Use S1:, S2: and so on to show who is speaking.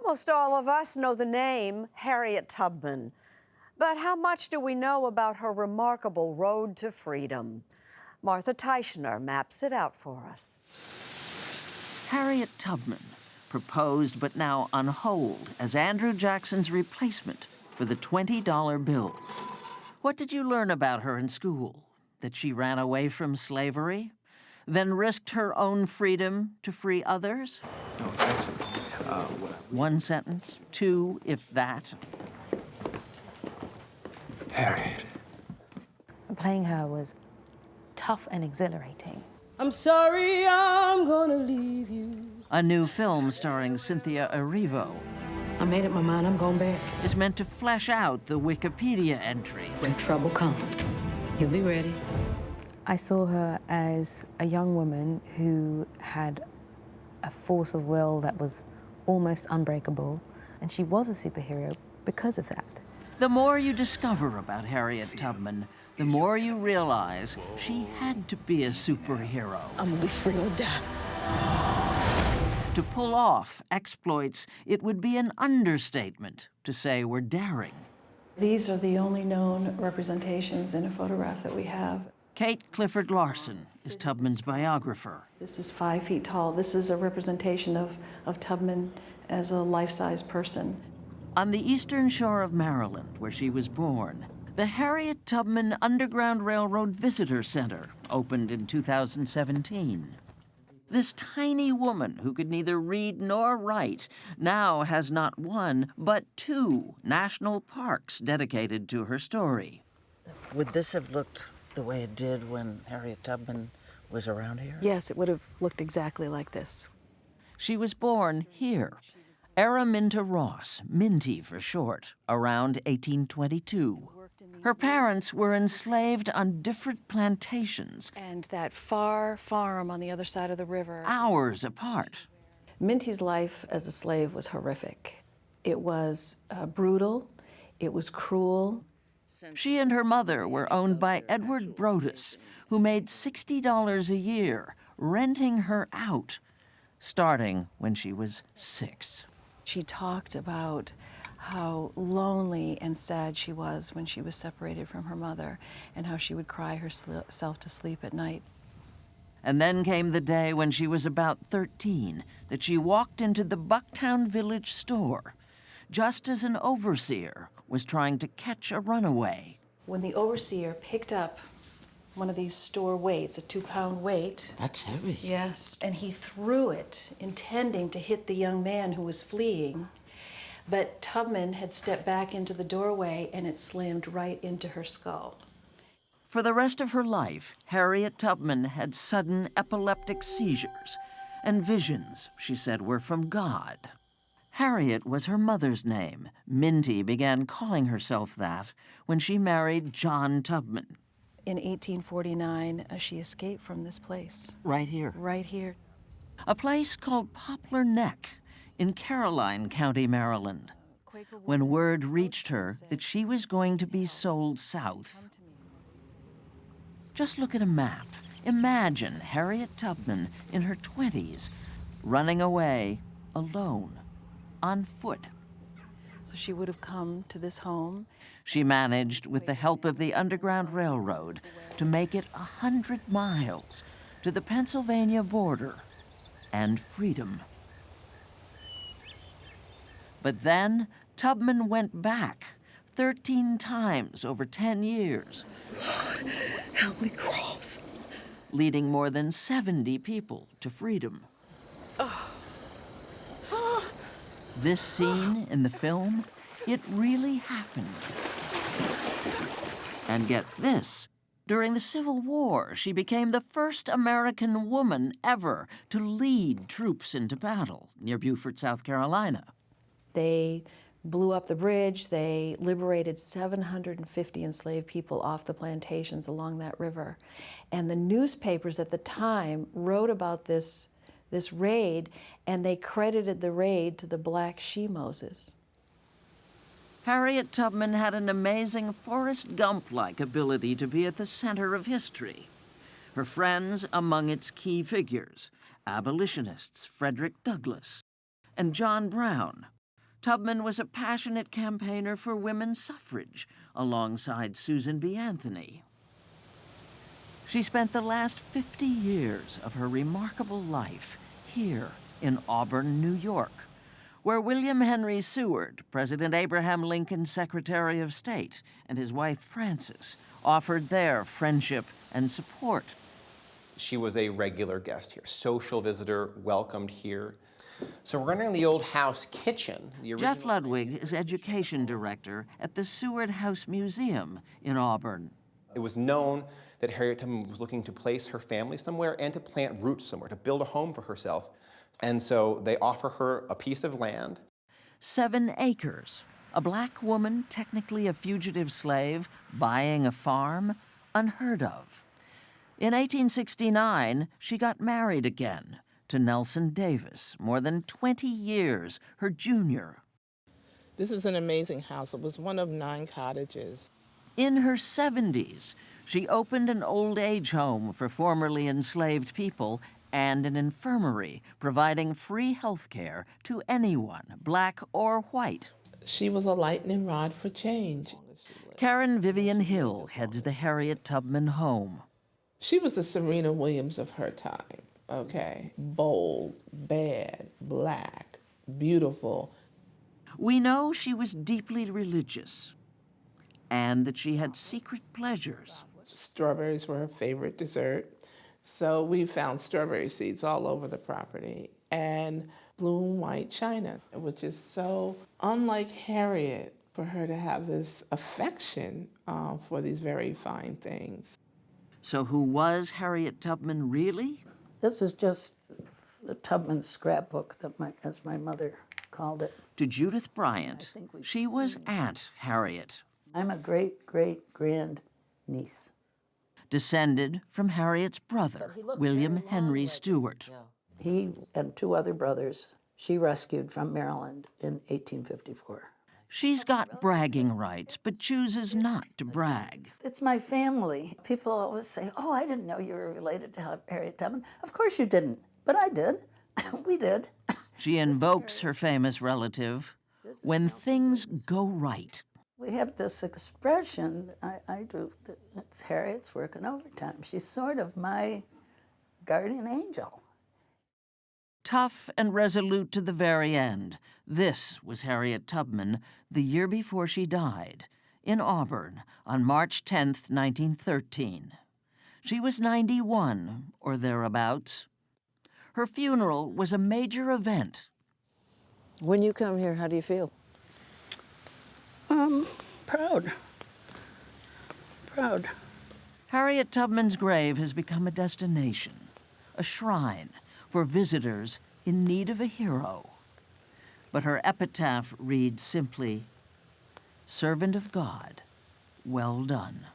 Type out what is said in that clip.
S1: Almost all of us know the name Harriet Tubman, but how much do we know about her remarkable road to freedom? Martha Teichner maps it out for us.
S2: Harriet Tubman, proposed but now on hold as Andrew Jackson's replacement for the $20 bill. What did you learn about her in school? That she ran away from slavery, then risked her own freedom to free others?
S3: Oh, excellent.
S2: One sentence, two, if that.
S3: Harriet.
S4: Playing her was tough and exhilarating.
S5: I'm sorry, I'm gonna leave you.
S2: A new film starring Cynthia Erivo
S5: I made up my mind, I'm going back.
S2: is meant to flesh out the Wikipedia entry.
S5: When trouble comes, you'll be ready.
S4: I saw her as a young woman who had a force of will that was almost unbreakable, and she was a superhero because of that.
S2: The more you discover about Harriet Tubman, the more you realize she had to be a superhero.
S5: I'm gonna be free or die.
S2: To pull off exploits, it would be an understatement to say were daring.
S6: These are the only known representations in a photograph that we have.
S2: Kate Clifford Larson is Tubman's biographer.
S6: This is 5 feet tall. This is a representation of Tubman as a life-size person.
S2: On the eastern shore of Maryland, where she was born, the Harriet Tubman Underground Railroad Visitor Center opened in 2017. This tiny woman who could neither read nor write now has not one, but 2 national parks dedicated to her story.
S7: Would this have looked the way it did when Harriet Tubman was around here?
S6: Yes, it would have looked exactly like this.
S2: She was born here. Araminta Ross, Minty for short, around 1822. Her parents were enslaved on different plantations,
S6: And that far farm on the other side of the river.
S2: hours apart.
S6: Minty's life as a slave was horrific. It was brutal. It was cruel.
S2: She and her mother were owned by Edward Brodus, who made $60 a year, renting her out, starting when she was 6.
S6: She talked about how lonely and sad she was when she was separated from her mother, and how she would cry herself to sleep at night.
S2: And then came the day when she was about 13, that she walked into the Bucktown Village store, just as an overseer was trying to catch a runaway.
S6: When the overseer picked up one of these store weights, a 2-pound weight.
S7: That's heavy.
S6: Yes, and he threw it, intending to hit the young man who was fleeing. But Tubman had stepped back into the doorway, and it slammed right into her skull.
S2: For the rest of her life, Harriet Tubman had sudden epileptic seizures, and visions, she said, were from God. Harriet was her mother's name. Minty began calling herself that when she married John Tubman.
S6: In 1849, she escaped from this place.
S2: Right here.
S6: Right here.
S2: A place called Poplar Neck in Caroline County, Maryland, when word reached her that she was going to be sold south. Just look at a map. Imagine Harriet Tubman in her 20s, running away alone, on foot.
S6: So she would have come to this home.
S2: She managed, with the help of the Underground Railroad, to make it 100 miles to the Pennsylvania border and freedom. But then Tubman went back 13 times over 10 years.
S5: Lord, help me cross.
S2: Leading more than 70 people to freedom. This scene in the film, it really happened. And get this, during the Civil War, she became the first American woman ever to lead troops into battle near Beaufort, South Carolina.
S6: They blew up the bridge. They liberated 750 enslaved people off the plantations along that river. And the newspapers at the time wrote about this raid, and they credited the raid to the Black She-Moses.
S2: Harriet Tubman had an amazing Forrest Gump-like ability to be at the center of history. Her friends among its key figures, abolitionists Frederick Douglass and John Brown, Tubman was a passionate campaigner for women's suffrage alongside Susan B. Anthony. She spent the last 50 years of her remarkable life here in Auburn, New York, where William Henry Seward, President Abraham Lincoln's Secretary of State, and his wife Frances offered their friendship and support.
S8: She was a regular guest here, social visitor, welcomed here. So we're entering the old house kitchen.
S2: Jeff Ludwig is education director at the Seward House Museum in Auburn.
S8: It was known that Harriet Tubman was looking to place her family somewhere and to plant roots somewhere, to build a home for herself. And so they offer her a piece of land.
S2: 7 acres. A black woman, technically a fugitive slave, buying a farm, unheard of. In 1869, she got married again to Nelson Davis, more than 20 years her junior.
S9: This is an amazing house. It was one of 9 cottages.
S2: In her 70s, she opened an old age home for formerly enslaved people and an infirmary, providing free health care to anyone, black or white.
S9: She was a lightning rod for change.
S2: Karen Vivian Hill heads the Harriet Tubman home.
S9: She was the Serena Williams of her time, okay? Bold, bad, black, beautiful.
S2: We know she was deeply religious and that she had secret pleasures.
S9: Strawberries were her favorite dessert. So we found strawberry seeds all over the property and blue and white china, which is so unlike Harriet for her to have this affection for these very fine things.
S2: So who was Harriet Tubman really?
S5: This is just the Tubman scrapbook, as my mother called it.
S2: To Judith Bryant,
S5: we've
S2: she was Aunt Harriet,
S5: I'm a great-great-grand niece.
S2: descended from Harriet's brother, William Henry Stewart.
S5: He and 2 other brothers she rescued from Maryland in 1854.
S2: She's got bragging rights, but chooses not to brag.
S5: It's my family. People always say, oh, I didn't know you were related to Harriet Tubman. Of course you didn't, but I did. We did.
S2: She invokes her famous relative when things go right.
S5: We have this expression, I do, it's Harriet's working overtime. She's sort of my guardian angel.
S2: Tough and resolute to the very end, this was Harriet Tubman the year before she died, in Auburn on March 10th, 1913. She was 91, or thereabouts. Her funeral was a major event.
S7: When you come here, how do you feel?
S5: Proud. Proud.
S2: Harriet Tubman's grave has become a destination, a shrine for visitors in need of a hero. But her epitaph reads simply, "Servant of God, well done."